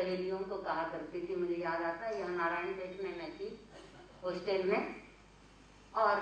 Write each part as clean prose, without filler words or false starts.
सहेलियों को कहा करती थी, मुझे याद आता है यहाँ नारायणपेट में मैं थी हॉस्टल में, और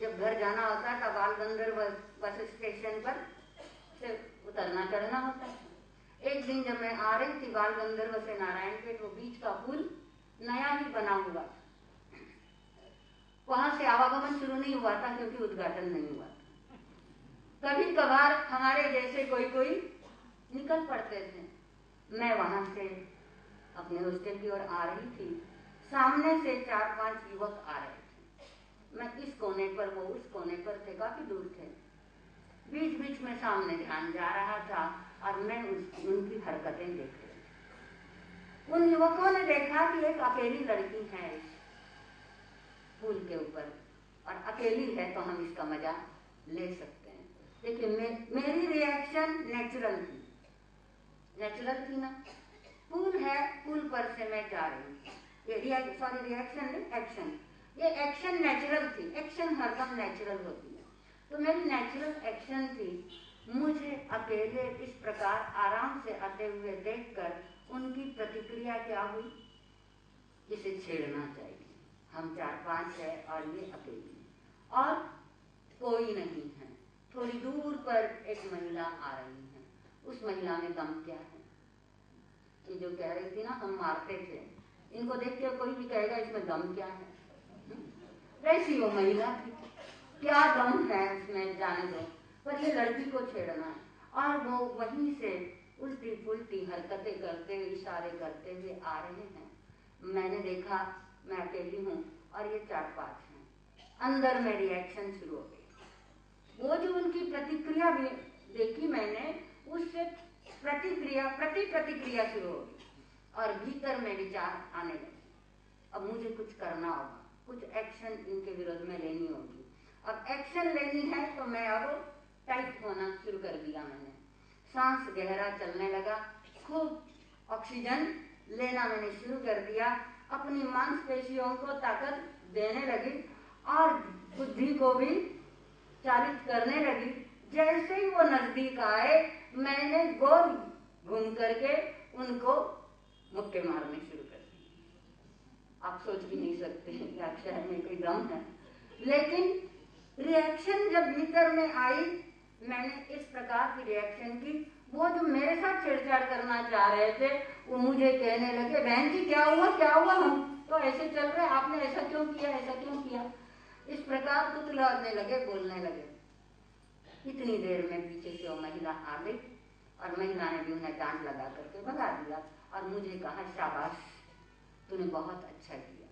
जब घर जाना होता था बाल गंधर्व बस स्टेशन पर से उतरना चढ़ना होता था। एक दिन जब मैं आ रही थी बाल गंधर्व से नारायणपेट, वो बीच का पुल नया ही बना हुआ था, वहां से आवागमन शुरू नहीं हुआ था क्योंकि उद्घाटन नहीं हुआ था। कभी कभार हमारे जैसे कोई कोई निकल पड़ते थे। मैं वहां से अपने हॉस्टल की ओर आ रही थी, सामने से 4-5 युवक आ रहे थे। मैं इस कोने पर, वो उस कोने पर थे, काफी दूर थे। बीच बीच में सामने ध्यान जा रहा था और मैं उनकी हरकतें देख रही थी। उन युवकों ने देखा कि एक अकेली लड़की है इस पुल के ऊपर, और अकेली है तो हम इसका मजा ले सकते हैं। लेकिन मेरी रिएक्शन नेचुरल थी ना। पुल है, पुल पर से मैं जा रही हूँ, रिएक्शन नहीं, एक्शन। ये एक्शन नेचुरल थी, एक्शन हरदम नेचुरल होती है। तो मेरी नेचुरल एक्शन थी, मुझे अकेले इस प्रकार आराम से आते हुए देखकर उनकी प्रतिक्रिया क्या हुई, इसे छेड़ना चाहिए, हम 4-5 है और ये अकेली है और कोई नहीं है। थोड़ी दूर पर एक महिला आ रही है, उस महिला में दम क्या है? ये जो कह रही थी ना हम मारते थे, इनको देख के कोई भी कहेगा इसमें दम क्या है, वैसी वो महिला थी। क्या दम है उसमें जाने दो, पर ये लड़की को छेड़ना है। और वो वहीं से उल्टी पुल्टी हरकतें करते हुए, इशारे करते हुए आ रहे हैं। मैंने देखा मैं अकेली हूँ और ये 4-5 हैं। अंदर में रिएक्शन शुरू हो गई। वो जो उनकी प्रतिक्रिया भी देखी मैंने, उससे प्रतिक्रिया शुरू हो गई और भीतर में विचार आने लगे, अब मुझे कुछ करना होगा, कुछ एक्शन इनके विरोध में लेनी होगी। अब एक्शन लेनी है तो मैं अब टाइट होना शुरू कर दिया। मैंने सांस गहरा चलने लगा, खूब ऑक्सीजन लेना मैंने शुरू कर दिया, अपनी मांसपेशियों को ताकत देने लगी और बुद्धि को भी चालित करने लगी। जैसे ही वो नजदीक आए, मैंने गोल घूम करके उनको मुक्के मारने शुरू कर दिए। आप सोच भी नहीं सकते हैं कि अक्षर में कोई दम है, लेकिन रिएक्शन जब भीतर में आई, मैंने इस प्रकार की रिएक्शन की। वो जो मेरे साथ छेड़छाड़ करना चाह रहे थे, वो मुझे कहने लगे, बहन जी क्या हुआ, हम तो ऐसे चल रहे, आपने ऐसा क्यों किया। इस प्रकार तुतलाने लगे, बोलने लगे। इतनी देर में पीछे से वो महिला आ गई और महिला ने भी उन्हें डांट लगा करके भगा दिया और मुझे कहा, शाबाश, तूने बहुत अच्छा किया।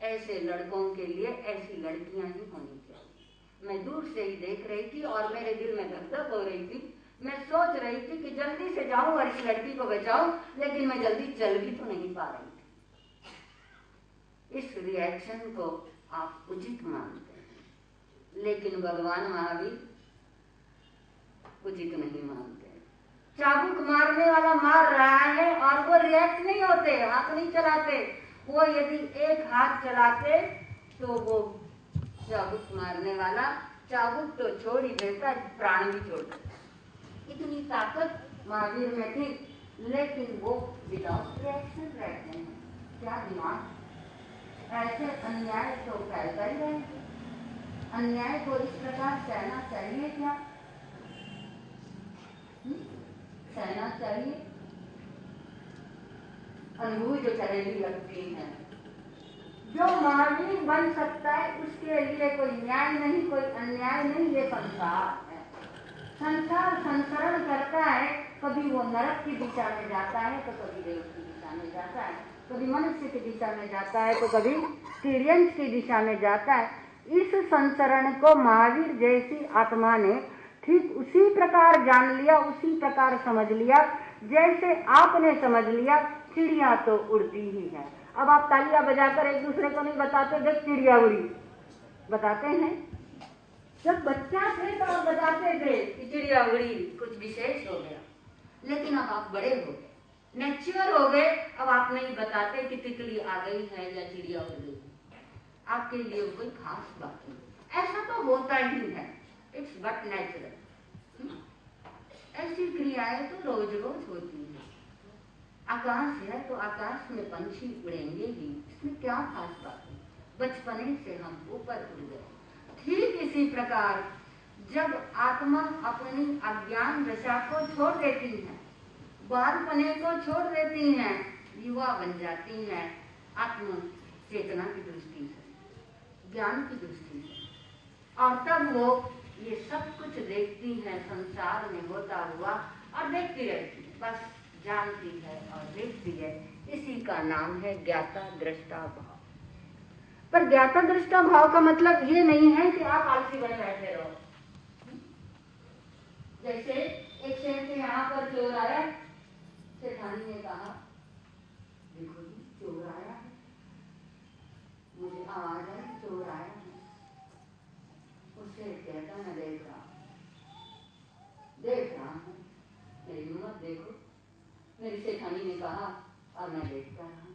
ऐसे लड़कों के लिए ऐसी लड़कियां ही होनी चाहिए। मैं दूर से ही देख रही थी और मेरे दिल में धक-धक हो रही थी। मैं सोच रही थी कि जल्दी से जाऊं और इस लड़की को बचाऊं, लेकिन मैं जल्दी चल भी तो नहीं पा रही थी। इस रिएक्शन को आप उचित मानते हैं, लेकिन भगवान महावीर उचित नहीं मानते। चाबुक मारने वाला मार रहा है और वो रिएक्ट नहीं होते, हाथ नहीं चलाते। वो यदि एक हाथ चलाते तो वो चाबुक मारने वाला चाबुक तो छोड़ ही देता, प्राण भी छोड़ देता। इतनी ताकत महावीर में थी, लेकिन वो विदाउट रिएक्शन रहते हैं। क्या दिमाग! ऐसे अन्याय तो फैलता ही रहेगा। अन्याय को इस प्रकार सहना चाहिए क्या? सहना चाहिए। अनुभूति जो चलेगी लगती है। जो महावीर बन सकता है उसके लिए कोई न्याय नहीं, कोई अन्याय नहीं। ये संसार है। संसार संसरण करता है, कभी वो नरक की दिशा में जाता है तो कभी देव की दिशा में जाता है, कभी मनुष्य की दिशा में जाता है तो कभी तिर्यंश की दिशा में जाता है। इस संसरण को महावीर जैसी आत्मा ने ठीक उसी प्रकार जान लिया, उसी प्रकार समझ लिया जैसे आपने समझ लिया। चिड़िया तो उड़ती ही है। अब आप तालियां बजाकर एक दूसरे को नहीं बताते, देख चिड़िया उड़ी, बताते हैं? जब बच्चा थे तो आप बताते थे कि चिड़िया उड़ी, कुछ विशेष हो गया। लेकिन अब आप बड़े हो गए, मैच्योर हो गए, अब आप नहीं बताते कि तितली आ गई है या चिड़िया उड़ गई। आपके लिए कोई खास बात नहीं। ऐसा तो होता ही है, इट्स बट नेचुरल। ऐसी क्रियाएं तो रोज रोज होती हैं। आकाश है तो आकाश में पंछी उड़ेंगे ही, इसमें क्या खास बात है, बचपने से हम ऊपर उड़ गए। ठीक इसी प्रकार जब आत्मा अपनी अज्ञान दशा को छोड़ देती है, बालपने को छोड़ देती है, युवा बन जाती है आत्म चेतना की दृष्टि से, ज्ञान की दृष्टि से, और तब वो ये सब कुछ देखती है संसार में होता हुआ और देखती रहती है, बस जानती है और देखती है। इसी का नाम है ज्ञाता दृष्टा भाव। पर ज्ञाता दृष्टा भाव का मतलब ये नहीं है कि आप आलसी बने बैठे रहो। जैसे एक शेर के यहाँ पर चोर आया, सेठानी ने कहा देखो जी चोर आया है, मुझे आवाज आई चोर आया है। उससे कहता मैं देख रहा हूँ, मेरी हिम्मत देखो। मेरी सेठानी ने कहा और मैं देखता रहा।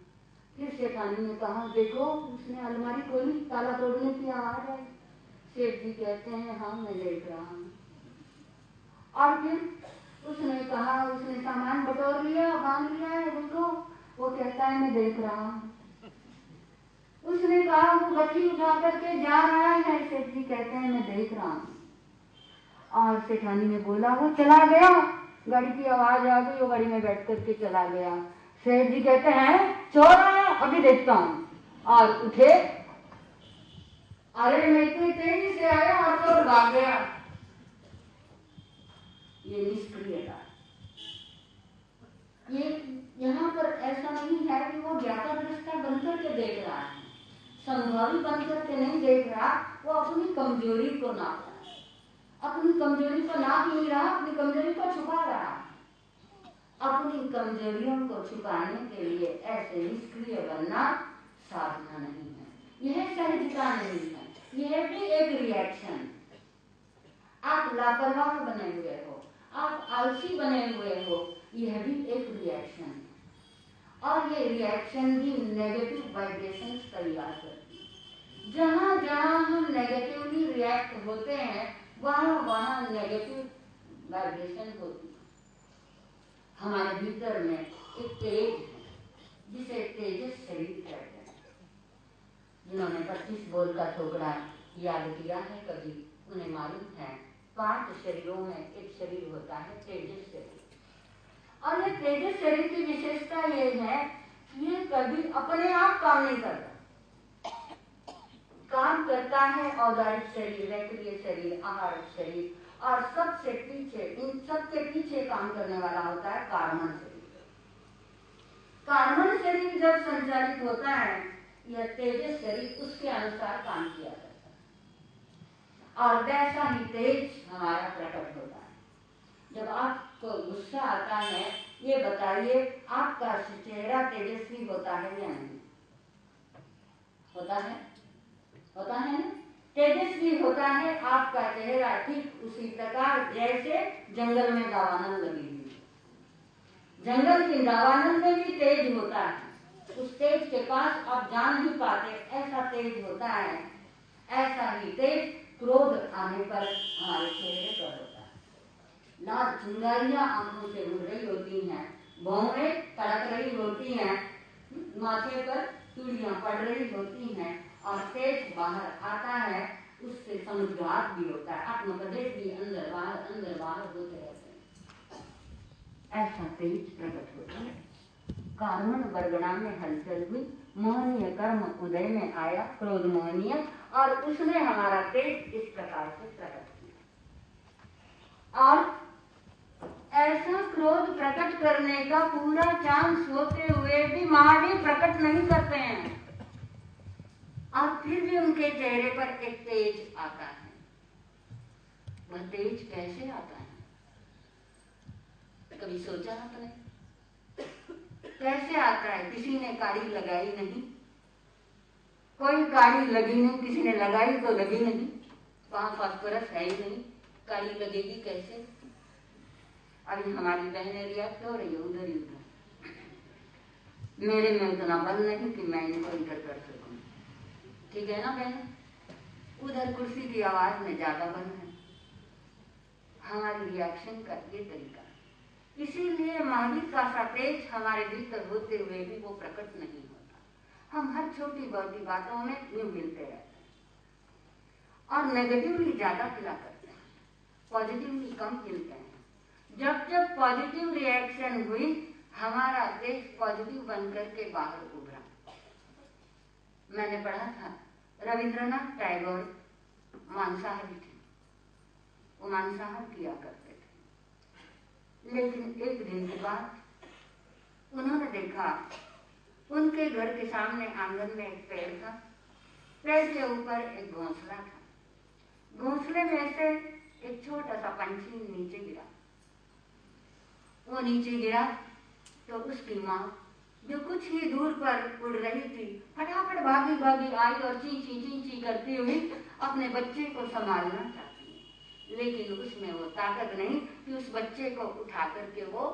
फिर सेठानी ने कहा देखो उसने अलमारी खोली, ताला तोड़ने की आवाज आई। सेठ जी कहते हैं हाँ मैं देख रहा हूँ। और फिर उसने कहा उसने सामान बटोर लिया, बांध लिया है, देखो। वो कहता है मैं देख रहा हूँ। उसने कहा वो गठरी उठा करके जा रहा है, सेठ जी कहते हैं मैं देख रहा हूँ। और सेठानी ने बोला वो चला गया, गाड़ी की आवाज आ गई, वो गाड़ी में बैठ करके चला गया। सेठ जी कहते हैं चोर आया, अभी देखता हूँ। और उठे, अरे मैं इतनी तेजी से आया और चोर भाग गया। ये निष्क्रियता। ये यहाँ पर ऐसा नहीं है कि वो ज्ञाता दृष्टा बनकर के देख रहा है, संभावी बनकर के नहीं देख रहा, वो अपनी कमजोरी को नाप रहा है। अपनी कमजोरी को नाप नहीं रहा, अपनी कमजोरी को छुपा रहा। अपनी कमजोरियों को छुपाने के लिए ऐसे निष्क्रिय बनना साधना नहीं है, यह सहजता नहीं है, यह भी एक रिएक्शन। आप लापरवाह बने हुए हो, आप आलसी बने हुए हो, यह भी एक रिएक्शन है। और ये रिएक्शन भी नेगेटिव वाइब्रेशन तैयार करती है। जहाँ जहाँ हम नेगेटिवली रिएक्ट होते हैं वहाँ वहाँ नेगेटिव वाइब्रेशन होती है। हमारे भीतर में एक तेज है जिसे तेजस शरीर कहते हैं। जिन्होंने 25 बोल का ठोकरा याद किया है कभी, उन्हें मालूम है 5 शरीरों में एक शरीर होता है तेजस शरीर। और ये तेजस शरीर की विशेषता ये है कि ये कभी अपने आप काम नहीं करता, काम करता है औदारिक शरीर, वैक्रिय शरीर, आहारिक शरीर, और सबसे पीछे, इन सबके पीछे काम करने वाला होता है कार्बन शरीर। कार्बन शरीर जब संचालित होता है, यह तेजस शरीर उसके अनुसार काम किया जाता है और वैसा ही तेज हमारा प्रकट होता है। जब आपको गुस्सा आता है, ये बताइए आपका चेहरा तेजस्वी होता है या नहीं? होता है, होता है ना? तेजस्वी होता है आपका चेहरा, ठीक उसी प्रकार जैसे जंगल में दावानल लगी हुई। जंगल की दावानल में भी तेज होता है, उस तेज के पास आप जान नहीं पाते, ऐसा तेज होता है। ऐसा ही तेज क्रोध आने पर हमारे चेहरे पर होता है। लाल चिंगारियां आंखों से उड़ रही होती हैं, भौहें तड़क रही होती हैं, माथे पर चूड़ियां पड़ रही होती हैं, और तेज बाहर आता है, उससे समुद्रात भी होता है, आत्मप्रदेश भी अंदर बाहर होते रहते हैं। ऐसा तेज प्रकट होता है। कार्मण बरगड़ा में हलचल हुई, मोहनीय कर्म उदय में आया, क्रोध मोहनीय, और उसने हमारा तेज इस प्रकार से प्रकट किया। और ऐसा क्रोध प्रकट करने का पूरा चांस होते हुए भी महादेव प्रकट नहीं करते हैं, और फिर भी उनके चेहरे पर एक तेज आता है। वह तेज कैसे आता है, कभी सोचा आपने? कैसे आता है? किसी ने काड़ी लगाई नहीं, कोई काड़ी लगी नहीं, किसी ने लगाई तो लगी नहीं, वहां फास्फोरस है ही नहीं, काड़ी लगेगी कैसे? अभी हमारी बहनें रिएक्ट हो रही है उधर ही उधर, मेरे में उतना बल नहीं कि मैं इनको इधर कर सकूं, ठीक है ना बहन? उधर कुर्सी की आवाज में ज्यादा बल है। हमारी रिएक्शन का ये तरीका, इसीलिए महावीर का सा तेज हमारे भीतर होते हुए भी वो प्रकट नहीं होता। हम हर छोटी बड़ी बातों में यूं मिलते रहते हैं और नेगेटिवली ज्यादा खिला करते हैं, पॉजिटिवली कम मिलते हैं। जब जब पॉजिटिव रिएक्शन हुई, हमारा देश पॉजिटिव बनकर के बाहर उभरा। मैंने पढ़ा था रविंद्रनाथ टैगोर मांसाहारी थे, वो मांसाहार किया करते थे। लेकिन एक दिन के बाद उन्होंने देखा उनके घर के सामने आंगन में एक पेड़ था, पेड़ के ऊपर एक घोंसला था। घोंसले में से एक छोटा सा पंछी नीचे गिरा। वो नीचे गिरा तो उसकी माँ जो कुछ ही दूर पर उड़ रही थी, फटाफट भागी भागी आई और चींची करती हुई अपने बच्चे को संभालना चाहती है, लेकिन उसमें वो ताकत नहीं कि उस बच्चे को उठा करके वो